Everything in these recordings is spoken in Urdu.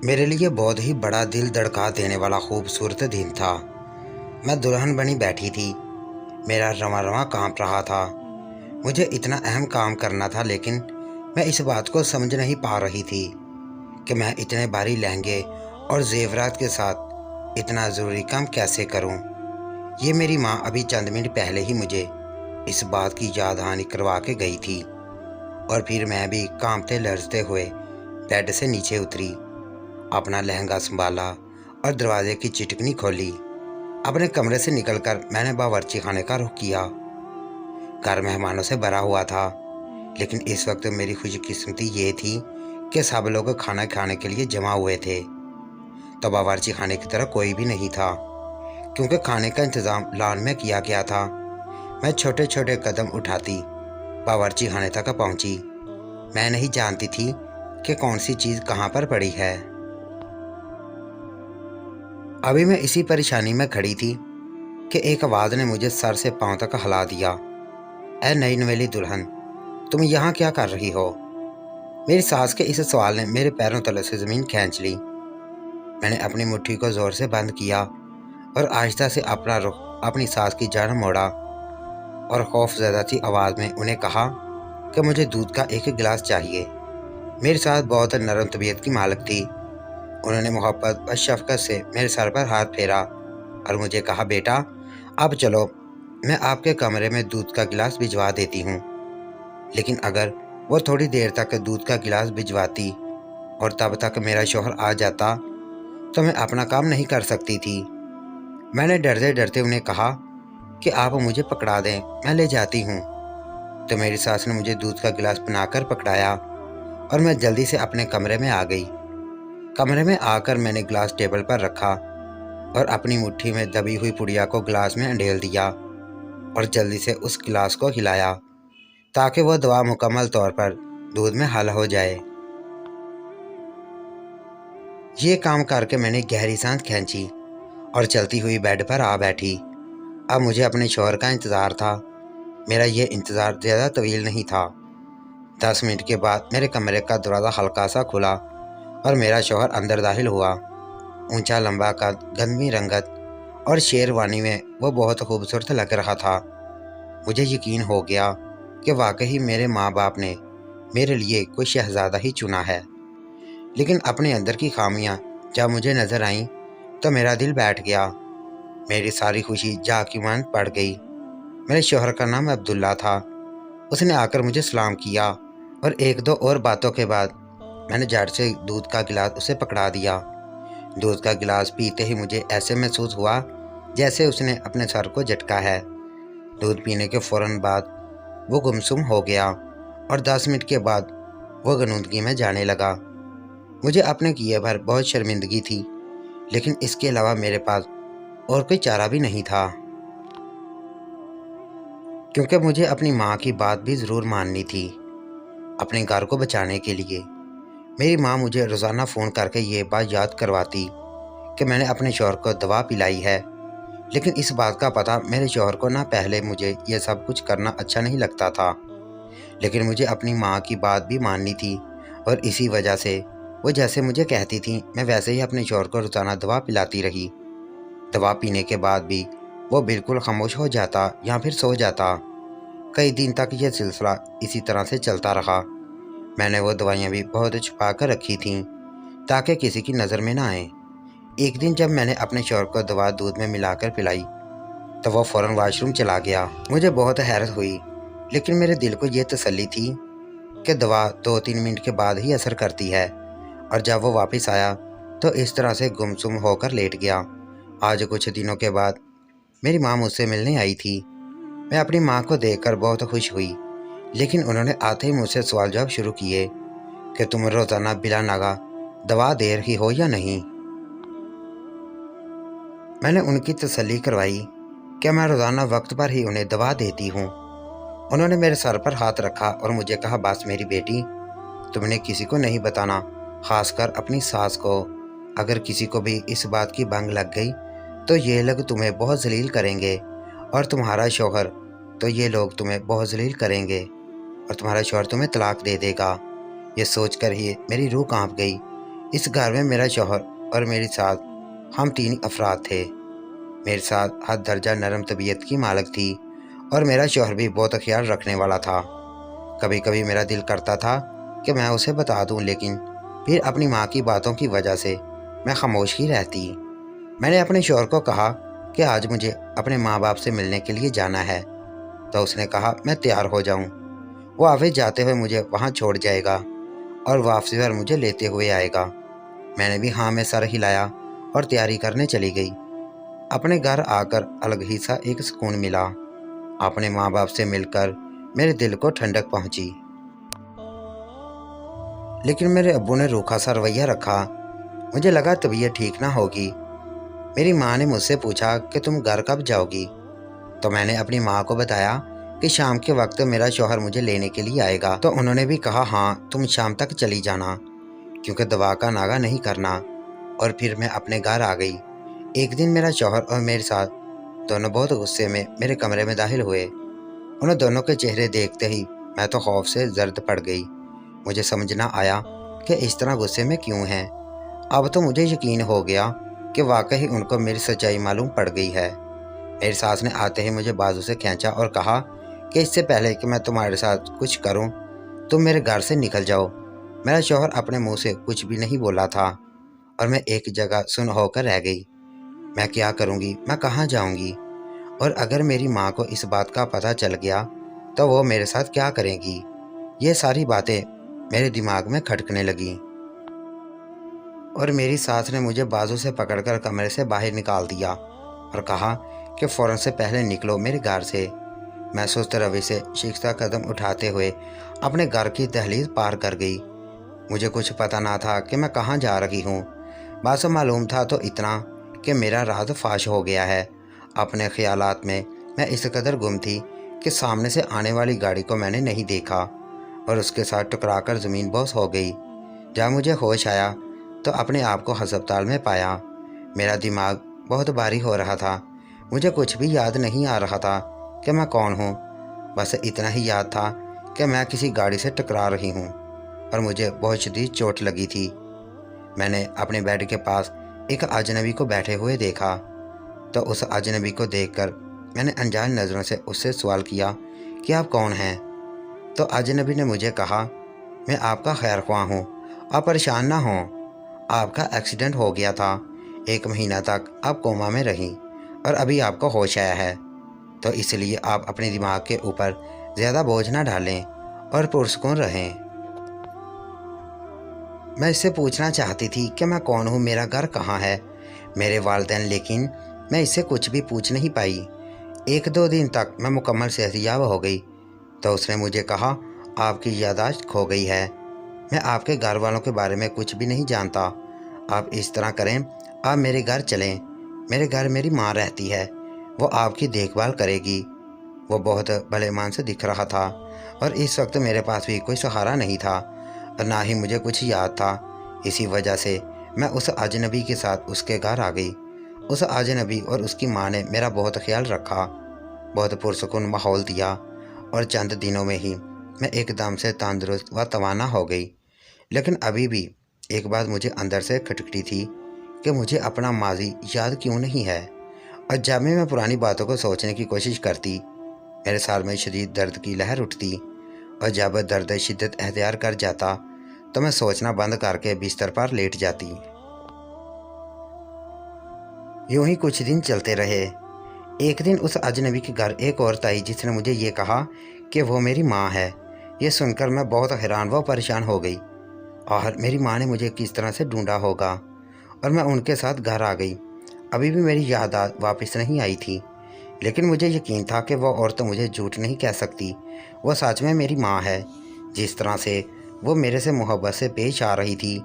میرے لیے بہت ہی بڑا دل دھڑکا دینے والا خوبصورت دن تھا۔ میں دلہن بنی بیٹھی تھی، میرا رواں رواں کانپ رہا تھا۔ مجھے اتنا اہم کام کرنا تھا، لیکن میں اس بات کو سمجھ نہیں پا رہی تھی کہ میں اتنے بھاری لہنگے اور زیورات کے ساتھ اتنا ضروری کام کیسے کروں۔ یہ میری ماں ابھی چند منٹ پہلے ہی مجھے اس بات کی یاد دہانی کروا کے گئی تھی، اور پھر میں بھی کانپتے لرزتے ہوئے بیڈ سے نیچے اتری، اپنا لہنگا سنبھالا اور دروازے کی چٹکنی کھولی۔ اپنے کمرے سے نکل کر میں نے باورچی خانے کا رخ کیا۔ گھر مہمانوں سے بھرا ہوا تھا، لیکن اس وقت میری خوش قسمتی یہ تھی کہ سب لوگ کھانا کھانے کے لیے جمع ہوئے تھے، تو باورچی خانے کی طرح کوئی بھی نہیں تھا، کیونکہ کھانے کا انتظام لان میں کیا گیا تھا۔ میں چھوٹے چھوٹے قدم اٹھاتی باورچی خانے تک پہنچی۔ میں نہیں جانتی تھی کہ کون سی چیز کہاں پر پڑی ہے۔ ابھی میں اسی پریشانی میں کھڑی تھی کہ ایک آواز نے مجھے سر سے پاؤں تک ہلا دیا۔ اے نئی نویلی دلہن، تم یہاں کیا کر رہی ہو؟ میری ساس کے اس سوال نے میرے پیروں تلے سے زمین کھینچ لی۔ میں نے اپنی مٹھی کو زور سے بند کیا اور آہستہ سے اپنا رخ اپنی ساس کی جانب موڑا، اور خوف زدہ سی آواز میں انہیں کہا کہ مجھے دودھ کا ایک گلاس چاہیے۔ میری ساس بہت نرم طبیعت کی مالک تھی۔ انہوں نے محبت اور شفقت سے میرے سر پر ہاتھ پھیرا اور مجھے کہا، بیٹا اب چلو، میں آپ کے کمرے میں دودھ کا گلاس بھجوا دیتی ہوں۔ لیکن اگر وہ تھوڑی دیر تک دودھ کا گلاس بھجواتی اور تب تک میرا شوہر آ جاتا تو میں اپنا کام نہیں کر سکتی تھی۔ میں نے ڈرتے ڈرتے انہیں کہا کہ آپ مجھے پکڑا دیں، میں لے جاتی ہوں۔ تو میری ساس نے مجھے دودھ کا گلاس بنا کر پکڑایا اور میں جلدی سے اپنے کمرے میں آ گئی۔ کمرے میں آ کر میں نے گلاس ٹیبل پر رکھا اور اپنی مٹھی میں دبی ہوئی پڑیا کو گلاس میں انڈیل دیا اور جلدی سے اس گلاس کو ہلایا تاکہ وہ دوا مکمل طور پر دودھ میں حل ہو جائے۔ یہ کام کر کے میں نے گہری سانس کھینچی اور چلتی ہوئی بیڈ پر آ بیٹھی۔ اب مجھے اپنے شوہر کا انتظار تھا۔ میرا یہ انتظار زیادہ طویل نہیں تھا۔ 10 منٹ کے بعد میرے کمرے کا دروازہ ہلکا سا کھلا اور میرا شوہر اندر داخل ہوا۔ اونچا لمبا قد، گندمی رنگت اور شیروانی میں وہ بہت خوبصورت لگ رہا تھا۔ مجھے یقین ہو گیا کہ واقعی میرے ماں باپ نے میرے لیے کوئی شہزادہ ہی چنا ہے۔ لیکن اپنے اندر کی خامیاں جب مجھے نظر آئیں تو میرا دل بیٹھ گیا۔ میری ساری خوشی جا کی مانند پڑ گئی۔ میرے شوہر کا نام عبداللہ تھا۔ اس نے آ کر مجھے سلام کیا اور ایک دو اور باتوں کے بعد میں نے جھٹ سے دودھ کا گلاس اسے پکڑا دیا۔ دودھ کا گلاس پیتے ہی مجھے ایسے محسوس ہوا جیسے اس نے اپنے سر کو جھٹکا ہے۔ دودھ پینے کے فوراً بعد وہ گمسم ہو گیا اور 10 منٹ کے بعد وہ غنودگی میں جانے لگا۔ مجھے اپنے کیے پر بہت شرمندگی تھی، لیکن اس کے علاوہ میرے پاس اور کوئی چارہ بھی نہیں تھا، کیونکہ مجھے اپنی ماں کی بات بھی ضرور ماننی تھی اپنے گھر کو بچانے کے لیے۔ میری ماں مجھے روزانہ فون کر کے یہ بات یاد کرواتی کہ میں نے اپنے شوہر کو دوا پلائی ہے، لیکن اس بات کا پتہ میرے شوہر کو نہ پہلے مجھے یہ سب کچھ کرنا اچھا نہیں لگتا تھا، لیکن مجھے اپنی ماں کی بات بھی ماننی تھی، اور اسی وجہ سے وہ جیسے مجھے کہتی تھیں میں ویسے ہی اپنے شوہر کو روزانہ دوا پلاتی رہی۔ دوا پینے کے بعد بھی وہ بالکل خاموش ہو جاتا یا پھر سو جاتا۔ کئی دن تک یہ سلسلہ اسی طرح سے چلتا رہا۔ میں نے وہ دوائیاں بھی بہت چھپا کر رکھی تھیں تاکہ کسی کی نظر میں نہ آئیں۔ ایک دن جب میں نے اپنے شوہر کو دوا دودھ میں ملا کر پلائی تو وہ فوراً واش روم چلا گیا۔ مجھے بہت حیرت ہوئی، لیکن میرے دل کو یہ تسلی تھی کہ دوا 2-3 منٹ کے بعد ہی اثر کرتی ہے، اور جب وہ واپس آیا تو اس طرح سے گمسم ہو کر لیٹ گیا۔ آج کچھ دنوں کے بعد میری ماں مجھ سے ملنے آئی تھی۔ میں اپنی ماں کو دیکھ کر بہت خوش ہوئی، لیکن انہوں نے آتے ہی مجھ سے سوال جواب شروع کیے کہ تم روزانہ بلا ناغہ دوا دے رہی ہو یا نہیں۔ میں نے ان کی تسلی کروائی کہ میں روزانہ وقت پر ہی انہیں دوا دیتی ہوں۔ انہوں نے میرے سر پر ہاتھ رکھا اور مجھے کہا، بس میری بیٹی، تم نے کسی کو نہیں بتانا، خاص کر اپنی ساس کو۔ اگر کسی کو بھی اس بات کی بھنگ لگ گئی تو یہ لوگ تمہیں بہت ذلیل کریں گے، اور تمہارا شوہر تو یہ لوگ تمہیں بہت ذلیل کریں گے، اور تمہارا شوہر تمہیں طلاق دے دے گا۔ یہ سوچ کر ہی میری روح کانپ گئی۔ اس گھر میں میرا شوہر اور میرے ساتھ ہم 3 افراد تھے۔ میرے ساتھ حد درجہ نرم طبیعت کی مالک تھی اور میرا شوہر بھی بہت خیال رکھنے والا تھا۔ کبھی کبھی میرا دل کرتا تھا کہ میں اسے بتا دوں، لیکن پھر اپنی ماں کی باتوں کی وجہ سے میں خاموش ہی رہتی۔ میں نے اپنے شوہر کو کہا کہ آج مجھے اپنے ماں باپ سے ملنے کے لیے جانا ہے، تو اس نے کہا میں تیار ہو جاؤں۔ وہ آفس جاتے ہوئے مجھے وہاں چھوڑ جائے گا اور واپسی پر مجھے لیتے ہوئے آئے گا۔ میں نے بھی ہاں میں سر ہلایا اور تیاری کرنے چلی گئی۔ اپنے گھر آ کر الگ ہی سا ایک سکون ملا۔ اپنے ماں باپ سے مل کر میرے دل کو ٹھنڈک پہنچی۔ لیکن میرے ابو نے روکھا سا رویہ رکھا۔ مجھے لگا طبیعت ٹھیک نہ ہوگی۔ میری ماں نے مجھ سے پوچھا کہ تم گھر کب جاؤ گی؟ تو میں نے اپنی ماں کو بتایا کہ شام کے وقت میرا شوہر مجھے لینے کے لیے آئے گا۔ تو انہوں نے بھی کہا ہاں تم شام تک چلی جانا، کیونکہ دوا کا ناغہ نہیں کرنا۔ اور پھر میں اپنے گھر آ گئی۔ ایک دن میرا شوہر اور میرے ساتھ دونوں بہت غصے میں میرے کمرے میں داخل ہوئے۔ انہوں دونوں کے چہرے دیکھتے ہی میں تو خوف سے زرد پڑ گئی۔ مجھے سمجھ نہ آیا کہ اس طرح غصے میں کیوں ہیں۔ اب تو مجھے یقین ہو گیا کہ واقعی ان کو میری سچائی معلوم پڑ گئی ہے۔ میری ساس نے آتے ہی مجھے بازو سے کھینچا اور کہا کہ اس سے پہلے کہ میں تمہارے ساتھ کچھ کروں تم میرے گھر سے نکل جاؤ۔ میرا شوہر اپنے منہ سے کچھ بھی نہیں بولا تھا اور میں ایک جگہ سن ہو کر رہ گئی۔ میں کیا کروں گی؟ میں کہاں جاؤں گی؟ اور اگر میری ماں کو اس بات کا پتہ چل گیا تو وہ میرے ساتھ کیا کرے گی؟ یہ ساری باتیں میرے دماغ میں کھٹکنے لگیں اور میری ساس نے مجھے بازو سے پکڑ کر کمرے سے باہر نکال دیا اور کہا کہ فوراً سے پہلے نکلو میرے گھر سے۔ میں سست روی سے شکستہ قدم اٹھاتے ہوئے اپنے گھر کی دہلیز پار کر گئی۔ مجھے کچھ پتہ نہ تھا کہ میں کہاں جا رہی ہوں، بس معلوم تھا تو اتنا کہ میرا راز فاش ہو گیا ہے۔ اپنے خیالات میں اس قدر گم تھی کہ سامنے سے آنے والی گاڑی کو میں نے نہیں دیکھا اور اس کے ساتھ ٹکرا کر زمین بوس ہو گئی۔ جب مجھے ہوش آیا تو اپنے آپ کو ہسپتال میں پایا۔ میرا دماغ بہت بھاری ہو رہا تھا۔ مجھے کچھ بھی یاد نہیں آ رہا تھا کہ میں کون ہوں، بس اتنا ہی یاد تھا کہ میں کسی گاڑی سے ٹکرا رہی ہوں اور مجھے بہت شدید چوٹ لگی تھی۔ میں نے اپنے بیڈ کے پاس ایک اجنبی کو بیٹھے ہوئے دیکھا، تو اس اجنبی کو دیکھ کر میں نے انجان نظروں سے اس سے سوال کیا کہ آپ کون ہیں؟ تو اجنبی نے مجھے کہا میں آپ کا خیر خواہ ہوں، آپ پریشان نہ ہوں، آپ کا ایکسیڈنٹ ہو گیا تھا، 1 مہینہ تک آپ کوما میں رہیں اور ابھی آپ کو ہوش آیا ہے، تو اس لیے آپ اپنے دماغ کے اوپر زیادہ بوجھ نہ ڈالیں اور پرسکون رہیں۔ میں اس سے پوچھنا چاہتی تھی کہ میں کون ہوں، میرا گھر کہاں ہے، میرے والدین، لیکن میں اس سے کچھ بھی پوچھ نہیں پائی۔ 1-2 دن تک میں مکمل صحت یاب ہو گئی تو اس نے مجھے کہا آپ کی یادداشت کھو گئی ہے، میں آپ کے گھر والوں کے بارے میں کچھ بھی نہیں جانتا، آپ اس طرح کریں آپ میرے گھر چلیں، میرے گھر میری ماں رہتی ہے، وہ آپ کی دیکھ بھال کرے گی۔ وہ بہت بھلے مان سے دکھ رہا تھا اور اس وقت میرے پاس بھی کوئی سہارا نہیں تھا اور نہ ہی مجھے کچھ یاد تھا۔ اسی وجہ سے میں اس اجنبی کے ساتھ اس کے گھر آ گئی۔ اس اجنبی اور اس کی ماں نے میرا بہت خیال رکھا، بہت پرسکون ماحول دیا اور چند دنوں میں ہی میں ایک دم سے تندرست و توانا ہو گئی۔ لیکن ابھی بھی ایک بات مجھے اندر سے کھٹکتی تھی کہ مجھے اپنا ماضی یاد کیوں نہیں ہے، اور جب میں پرانی باتوں کو سوچنے کی کوشش کرتی میرے سر میں شدید درد کی لہر اٹھتی، اور جب درد شدت اختیار کر جاتا تو میں سوچنا بند کر کے بستر پر لیٹ جاتی۔ یوں ہی کچھ دن چلتے رہے۔ ایک دن اس اجنبی کے گھر ایک عورت آئی جس نے مجھے یہ کہا کہ وہ میری ماں ہے۔ یہ سن کر میں بہت حیران و پریشان ہو گئی، اور میری ماں نے مجھے کس طرح سے ڈھونڈا ہوگا، اور میں ان کے ساتھ گھر آ گئی۔ ابھی بھی میری یاد واپس نہیں آئی تھی، لیکن مجھے یقین تھا کہ وہ عورت مجھے جھوٹ نہیں کہہ سکتی، وہ سچ میں میری ماں ہے۔ جس طرح سے وہ میرے سے محبت سے پیش آ رہی تھی۔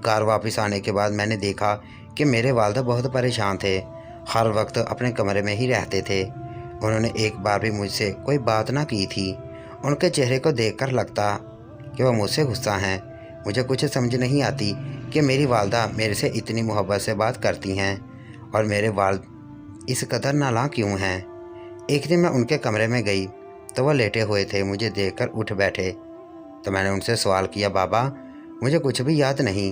گھر واپس آنے کے بعد میں نے دیکھا کہ میرے والدہ بہت پریشان تھے، ہر وقت اپنے کمرے میں ہی رہتے تھے۔ انہوں نے ایک بار بھی مجھ سے کوئی بات نہ کی تھی۔ ان کے چہرے کو دیکھ کر لگتا کہ وہ مجھ سے غصہ ہیں۔ مجھے کچھ سمجھ نہیں آتی کہ میری والدہ میرے سے اتنی محبت سے بات کرتی ہیں اور میرے والد اس قدر نالاں کیوں ہیں۔ ایک دن میں ان کے کمرے میں گئی تو وہ لیٹے ہوئے تھے، مجھے دیکھ کر اٹھ بیٹھے۔ تو میں نے ان سے سوال کیا، بابا مجھے کچھ بھی یاد نہیں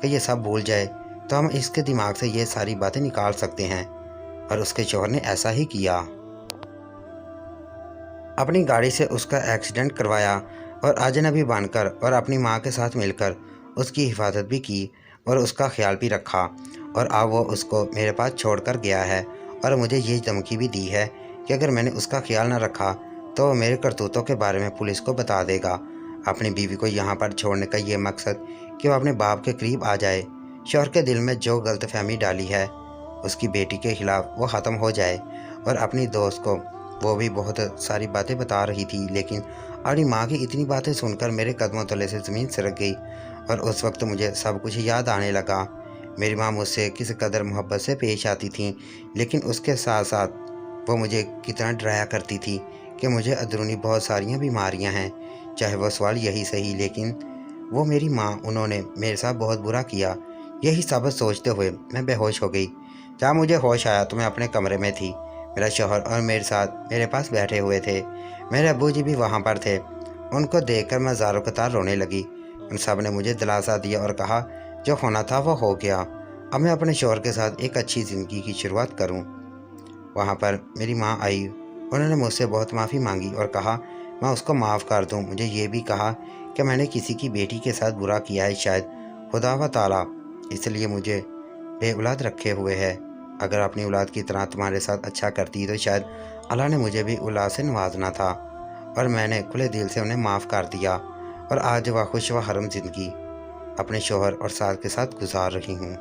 کہ یہ سب بھول جائے تو ہم اس کے دماغ سے یہ ساری باتیں نکال سکتے ہیں، اور اس کے شوہر نے ایسا ہی کیا۔ اپنی گاڑی سے اس کا ایکسیڈنٹ کروایا اور اجنبی بن کر اور اپنی ماں کے ساتھ مل کر اس کی حفاظت بھی کی اور اس کا خیال بھی رکھا، اور اب وہ اس کو میرے پاس چھوڑ کر گیا ہے، اور مجھے یہ دھمکی بھی دی ہے کہ اگر میں نے اس کا خیال نہ رکھا تو وہ میرے کرتوتوں کے بارے میں پولیس کو بتا دے گا۔ اپنی بیوی کو یہاں پر چھوڑنے کا یہ مقصد کہ وہ اپنے باپ کے قریب آ جائے، شوہر کے دل میں جو غلط فہمی ڈالی ہے اس کی بیٹی کے خلاف وہ ختم ہو جائے۔ اور اپنی دوست کو وہ بھی بہت ساری باتیں بتا رہی تھی، لیکن اپنی ماں کی اتنی باتیں سن کر میرے قدموں تلے سے زمین سرک گئی، اور اس وقت مجھے سب کچھ یاد آنے لگا۔ میری ماں مجھ سے کس قدر محبت سے پیش آتی تھیں، لیکن اس کے ساتھ ساتھ وہ مجھے کتنا ڈرایا کرتی تھی کہ مجھے اندرونی بہت ساریاں بیماریاں ہیں، چاہے وہ سوال یہی صحیح، لیکن وہ میری ماں، انہوں نے میرے ساتھ بہت برا کیا۔ یہی سب سوچتے ہوئے میں بے ہوش ہو گئی۔ جب مجھے ہوش آیا تو میں اپنے کمرے میں تھی، میرا شوہر اور میرے ساتھ میرے پاس بیٹھے ہوئے تھے، میرے ابو جی بھی وہاں پر تھے۔ ان کو دیکھ کر میں زاروں قطار رونے لگی۔ ان سب نے مجھے دلاسا دیا اور کہا جو ہونا تھا وہ ہو گیا، اب میں اپنے شوہر کے ساتھ ایک اچھی زندگی کی شروعات کروں۔ وہاں پر میری ماں آئی، انہوں نے مجھ سے بہت معافی مانگی اور کہا میں اس کو معاف کر دوں۔ مجھے یہ بھی کہا کہ میں نے کسی کی بیٹی کے ساتھ برا کیا ہے، شاید خدا و تعالیٰ اس لیے مجھے بے اولاد رکھے ہوئے ہے، اگر اپنی اولاد کی طرح تمہارے ساتھ اچھا کرتی تو شاید اللہ نے مجھے بھی اولاد سے نوازنا تھا۔ اور میں نے کھلے دل سے انہیں معاف کر دیا، اور آج وہ خوش و حرم زندگی اپنے شوہر اور ساس کے ساتھ گزار رہی ہوں۔